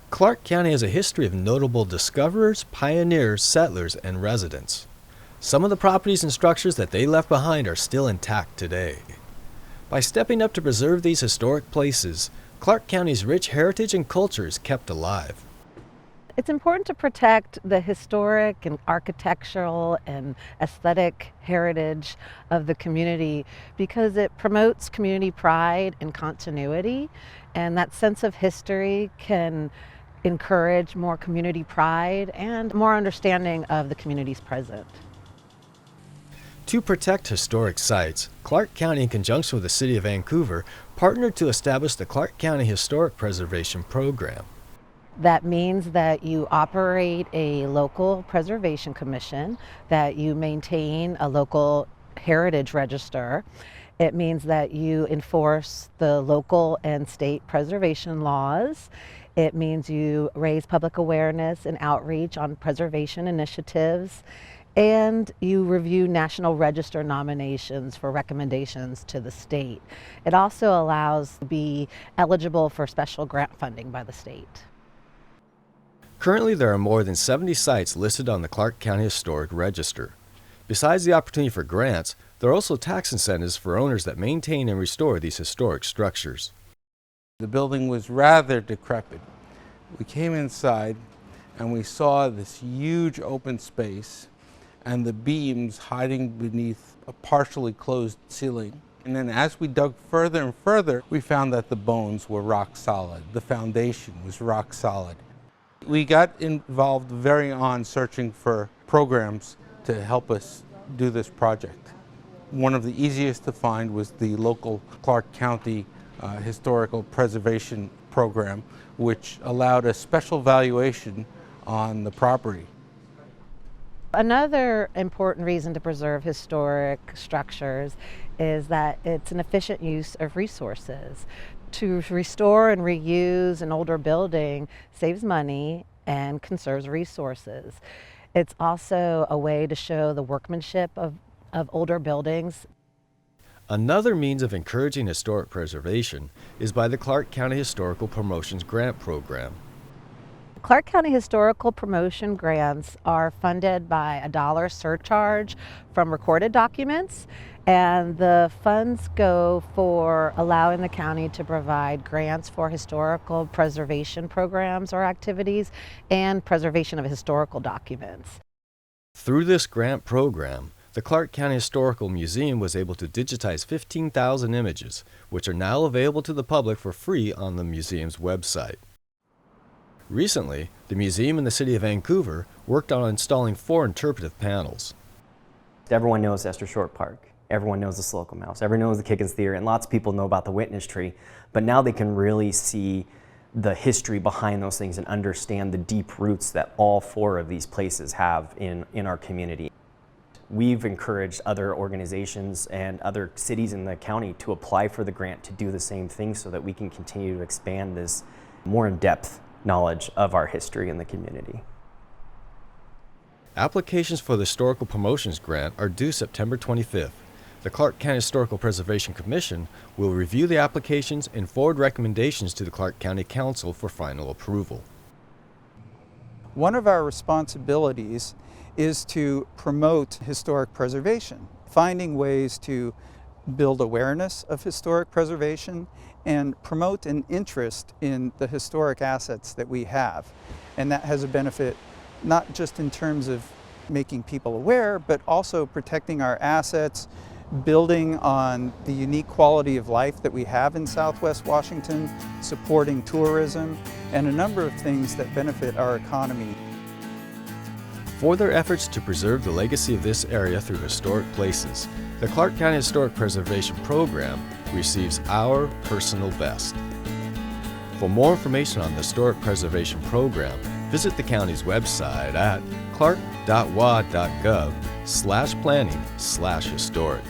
Clark County has a history of notable discoverers, pioneers, settlers, and residents. Some of the properties and structures that they left behind are still intact today. By stepping up to preserve these historic places, Clark County's rich heritage and culture is kept alive. It's important to protect the historic and architectural and aesthetic heritage of the community because it promotes community pride and continuity, and that sense of history can encourage more community pride and more understanding of the community's present. To protect historic sites, Clark County, in conjunction with the City of Vancouver, partnered to establish the Clark County Historic Preservation Program. That means that you operate a local preservation commission, that you maintain a local heritage register. It means that you enforce the local and state preservation laws. It means you raise public awareness and outreach on preservation initiatives. And you review National Register nominations for recommendations to the state. It also allows to be eligible for special grant funding by the state. Currently, there are more than 70 sites listed on the Clark County Historic Register. Besides the opportunity for grants, there are also tax incentives for owners that maintain and restore these historic structures. The building was rather decrepit. We came inside and we saw this huge open space and the beams hiding beneath a partially closed ceiling. And then as we dug further and further, we found that the bones were rock solid. The foundation was rock solid. We got involved very on searching for programs to help us do this project. One of the easiest to find was the local Clark County Historical Preservation Program, which allowed a special valuation on the property. Another important reason to preserve historic structures is that it's an efficient use of resources. To restore and reuse an older building saves money and conserves resources. It's also a way to show the workmanship of older buildings. Another means of encouraging historic preservation is by the Clark County Historical Promotions Grant Program. Clark County Historical Promotion grants are funded by a $1 surcharge from recorded documents, and the funds go for allowing the county to provide grants for historical preservation programs or activities and preservation of historical documents. Through this grant program, the Clark County Historical Museum was able to digitize 15,000 images, which are now available to the public for free on the museum's website. Recently, the museum and the City of Vancouver worked on installing 4 interpretive panels. Everyone knows Esther Short Park. Everyone knows the Slocum House. Everyone knows the Kickens Theater, and lots of people know about the Witness Tree. But now they can really see the history behind those things and understand the deep roots that all 4 of these places have in our community. We've encouraged other organizations and other cities in the county to apply for the grant to do the same thing so that we can continue to expand this more in-depth knowledge of our history in the community. Applications for the Historical Promotions Grant are due September 25th. The Clark County Historical Preservation Commission will review the applications and forward recommendations to the Clark County Council for final approval. One of our responsibilities is to promote historic preservation, finding ways to build awareness of historic preservation and promote an interest in the historic assets that we have. And that has a benefit not just in terms of making people aware, but also protecting our assets, building on the unique quality of life that we have in Southwest Washington, supporting tourism, and a number of things that benefit our economy. For their efforts to preserve the legacy of this area through historic places, the Clark County Historic Preservation Program receives our personal best. For more information on the Historic Preservation Program, visit the county's website at clark.wa.gov/planning/historic.